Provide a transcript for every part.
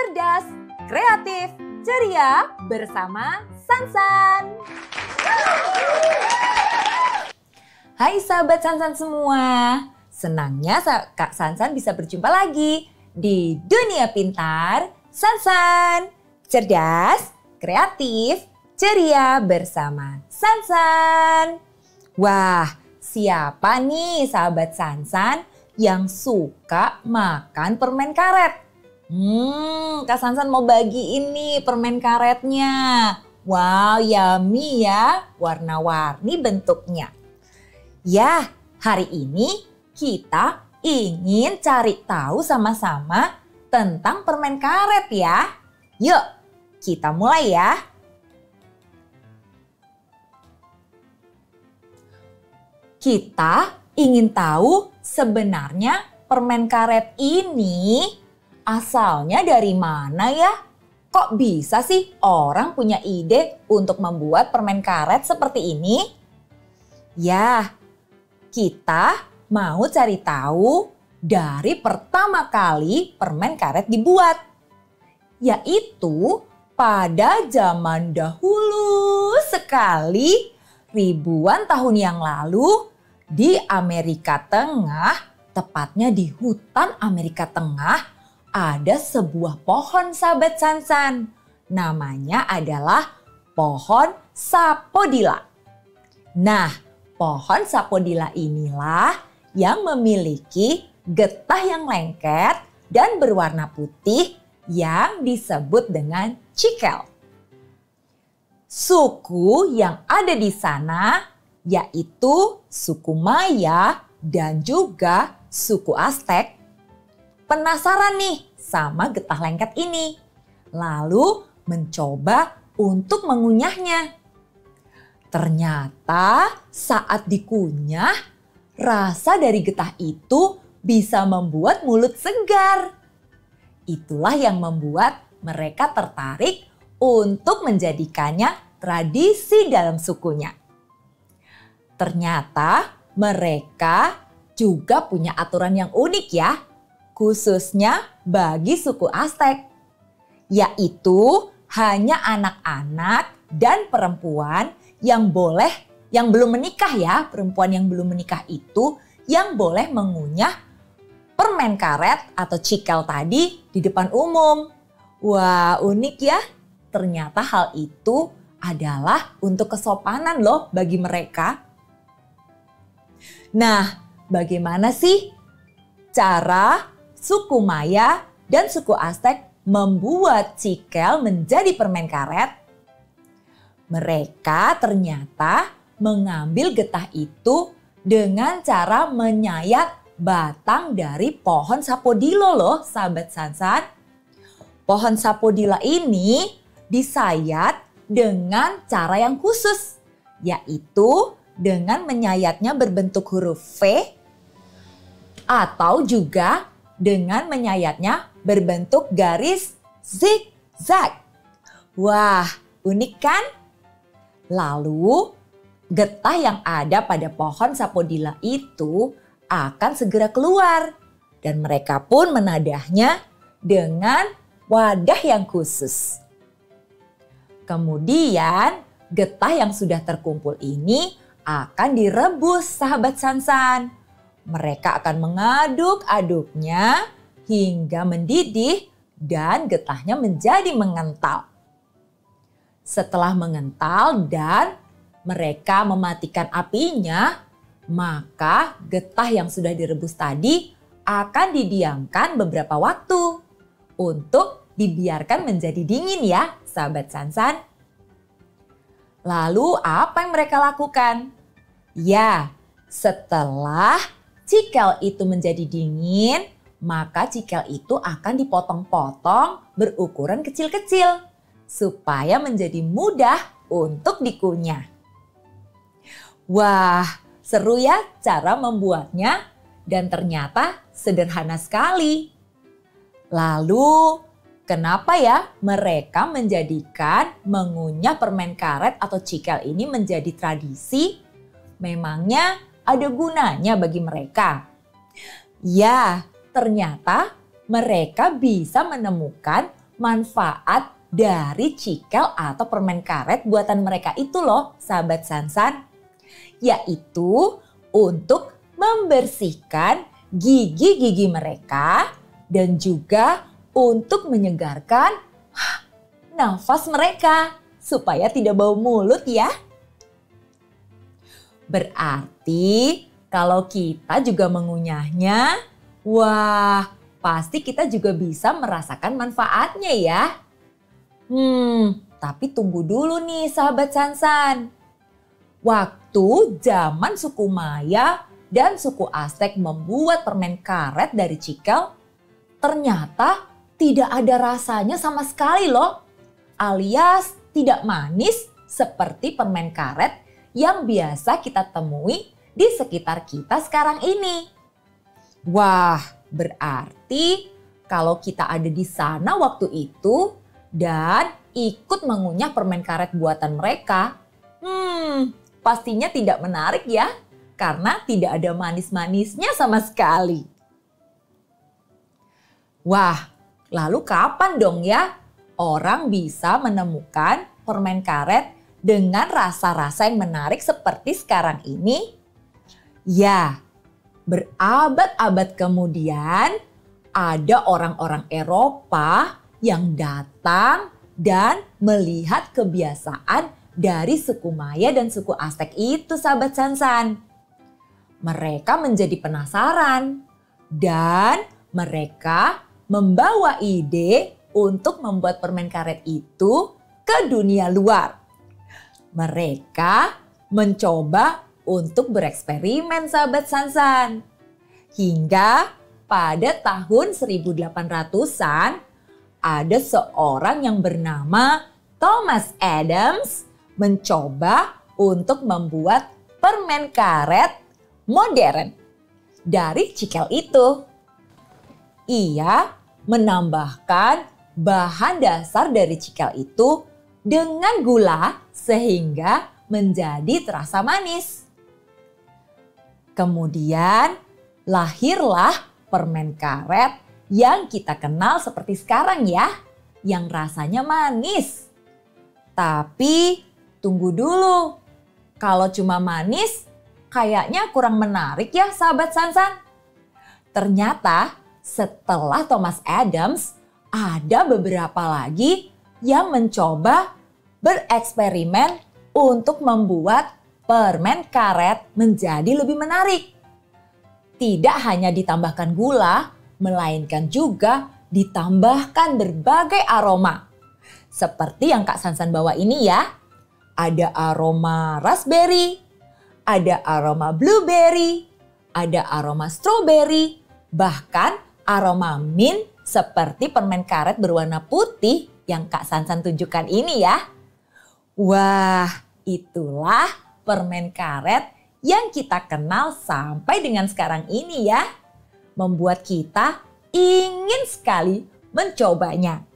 cerdas, kreatif, ceria bersama Sansan. Hai sahabat Sansan semua, senangnya Kak Sansan bisa berjumpa lagi di Dunia Pintar Sansan. Cerdas, kreatif, ceria bersama Sansan. Wah, siapa nih sahabat Sansan yang suka makan permen karet? Kak Sansan mau bagi ini permen karetnya. Wow, yummy ya, warna-warni bentuknya. Ya, hari ini kita ingin cari tahu sama-sama tentang permen karet ya. Yuk, kita mulai ya. Kita ingin tahu sebenarnya permen karet ini asalnya dari mana ya? Kok bisa sih orang punya ide untuk membuat permen karet seperti ini? Ya, kita mau cari tahu dari pertama kali permen karet dibuat. Yaitu pada zaman dahulu sekali, ribuan tahun yang lalu di Amerika Tengah, tepatnya di hutan Amerika Tengah, ada sebuah pohon sahabat Sansan. Namanya adalah pohon sapodila. Nah, pohon sapodila inilah yang memiliki getah yang lengket dan berwarna putih yang disebut dengan cikel. Suku yang ada di sana yaitu suku Maya dan juga suku Aztec. Penasaran nih sama getah lengket ini, lalu mencoba untuk mengunyahnya. Ternyata saat dikunyah, rasa dari getah itu bisa membuat mulut segar. Itulah yang membuat mereka tertarik untuk menjadikannya tradisi dalam sukunya. Ternyata mereka juga punya aturan yang unik ya, khususnya bagi suku Aztec, yaitu hanya anak-anak dan perempuan yang belum menikah ya, perempuan yang belum menikah itu yang boleh mengunyah permen karet atau cikel tadi di depan umum. Wah, unik ya. Ternyata hal itu adalah untuk kesopanan loh bagi mereka. Nah, bagaimana sih cara suku Maya dan suku Aztec membuat cikel menjadi permen karet? Mereka ternyata mengambil getah itu dengan cara menyayat batang dari pohon sapodila loh sahabat Sansan. Pohon sapodila ini disayat dengan cara yang khusus, yaitu dengan menyayatnya berbentuk huruf V atau juga dengan menyayatnya berbentuk garis zigzag. Wah, unik kan? Lalu getah yang ada pada pohon sapodila itu akan segera keluar dan mereka pun menadahnya dengan wadah yang khusus. Kemudian getah yang sudah terkumpul ini akan direbus sahabat Sansan. Mereka akan mengaduk-aduknya hingga mendidih dan getahnya menjadi mengental. Setelah mengental dan mereka mematikan apinya, maka getah yang sudah direbus tadi akan didiamkan beberapa waktu untuk dibiarkan menjadi dingin ya sahabat Sansan. Lalu apa yang mereka lakukan? Ya, setelah cikel itu menjadi dingin, maka cikel itu akan dipotong-potong berukuran kecil-kecil supaya menjadi mudah untuk dikunyah. Wah, seru ya cara membuatnya dan ternyata sederhana sekali. Lalu, kenapa ya mereka menjadikan mengunyah permen karet atau cikel ini menjadi tradisi? Memangnya ada gunanya bagi mereka? Ya, ternyata mereka bisa menemukan manfaat dari cikel atau permen karet buatan mereka itu loh, sahabat Sansan. Yaitu untuk membersihkan gigi-gigi mereka dan juga untuk menyegarkan nafas mereka supaya tidak bau mulut ya. Berarti kalau kita juga mengunyahnya, wah, pasti kita juga bisa merasakan manfaatnya ya. Tapi tunggu dulu nih sahabat Sansan. Waktu zaman suku Maya dan suku Aztec membuat permen karet dari cikel, ternyata tidak ada rasanya sama sekali loh. Alias tidak manis seperti permen karet yang biasa kita temui di sekitar kita sekarang ini. Wah, berarti kalau kita ada di sana waktu itu dan ikut mengunyah permen karet buatan mereka, pastinya tidak menarik ya, karena tidak ada manis-manisnya sama sekali. Wah, lalu kapan dong ya orang bisa menemukan permen karet dengan rasa-rasa yang menarik seperti sekarang ini? Ya, berabad-abad kemudian ada orang-orang Eropa yang datang dan melihat kebiasaan dari suku Maya dan suku Aztec itu, sahabat Sansan. Mereka menjadi penasaran dan mereka membawa ide untuk membuat permen karet itu ke dunia luar. Mereka mencoba untuk bereksperimen, sahabat Sansan. Hingga pada tahun 1800-an ada seorang yang bernama Thomas Adams mencoba untuk membuat permen karet modern dari cikel itu. Ia menambahkan bahan dasar dari cikel itu dengan gula sehingga menjadi terasa manis. Kemudian lahirlah permen karet yang kita kenal seperti sekarang ya, yang rasanya manis. Tapi tunggu dulu, kalau cuma manis kayaknya kurang menarik ya sahabat Sansan. Ternyata setelah Thomas Adams ada beberapa lagi yang mencoba bereksperimen untuk membuat permen karet menjadi lebih menarik. Tidak hanya ditambahkan gula, melainkan juga ditambahkan berbagai aroma. Seperti yang Kak Sansan bawa ini ya. Ada aroma raspberry, ada aroma blueberry, ada aroma strawberry, bahkan aroma mint seperti permen karet berwarna putih yang Kak Sansan tunjukkan ini ya. Wah, itulah permen karet yang kita kenal sampai dengan sekarang ini ya. Membuat kita ingin sekali mencobanya.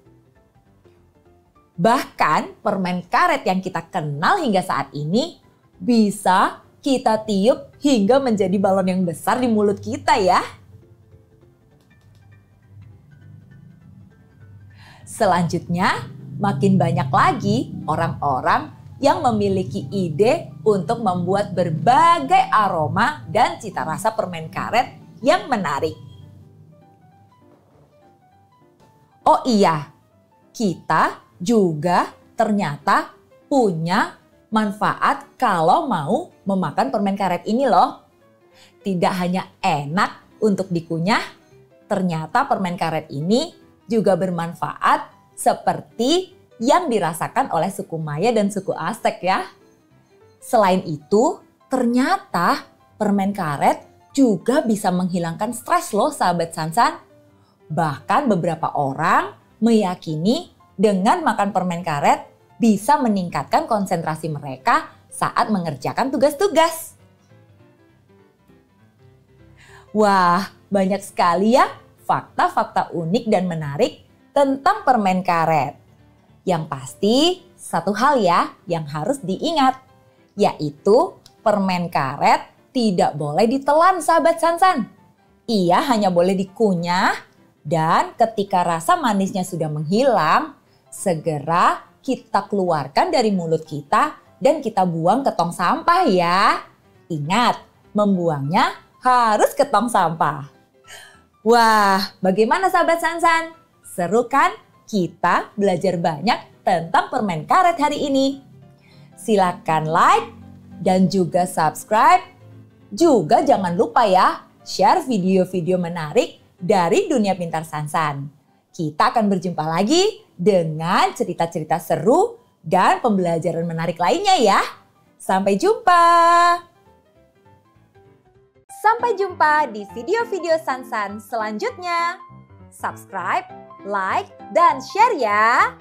Bahkan permen karet yang kita kenal hingga saat ini bisa kita tiup hingga menjadi balon yang besar di mulut kita ya. Selanjutnya, makin banyak lagi orang-orang yang memiliki ide untuk membuat berbagai aroma dan cita rasa permen karet yang menarik. Oh iya, kita juga ternyata punya manfaat kalau mau memakan permen karet ini loh. Tidak hanya enak untuk dikunyah, ternyata permen karet ini juga bermanfaat seperti yang dirasakan oleh suku Maya dan suku Aztec ya. Selain itu, ternyata permen karet juga bisa menghilangkan stres loh sahabat Sansan. Bahkan beberapa orang meyakini dengan makan permen karet bisa meningkatkan konsentrasi mereka saat mengerjakan tugas-tugas. Wah, banyak sekali ya fakta-fakta unik dan menarik tentang permen karet. Yang pasti satu hal ya yang harus diingat, yaitu permen karet tidak boleh ditelan sahabat Sansan. Ia hanya boleh dikunyah Dan ketika rasa manisnya sudah menghilang, segera kita keluarkan dari mulut kita dan kita buang ke tong sampah ya. Ingat, membuangnya harus ke tong sampah. Wah, bagaimana sahabat Sansan? Seru kan? Kita belajar banyak tentang permen karet hari ini. Silakan like dan juga subscribe. Juga jangan lupa ya, share video-video menarik dari Dunia Pintar Sansan. Kita akan berjumpa lagi dengan cerita-cerita seru dan pembelajaran menarik lainnya ya. Sampai jumpa. Sampai jumpa di video-video Sansan selanjutnya. Subscribe, like, dan share ya.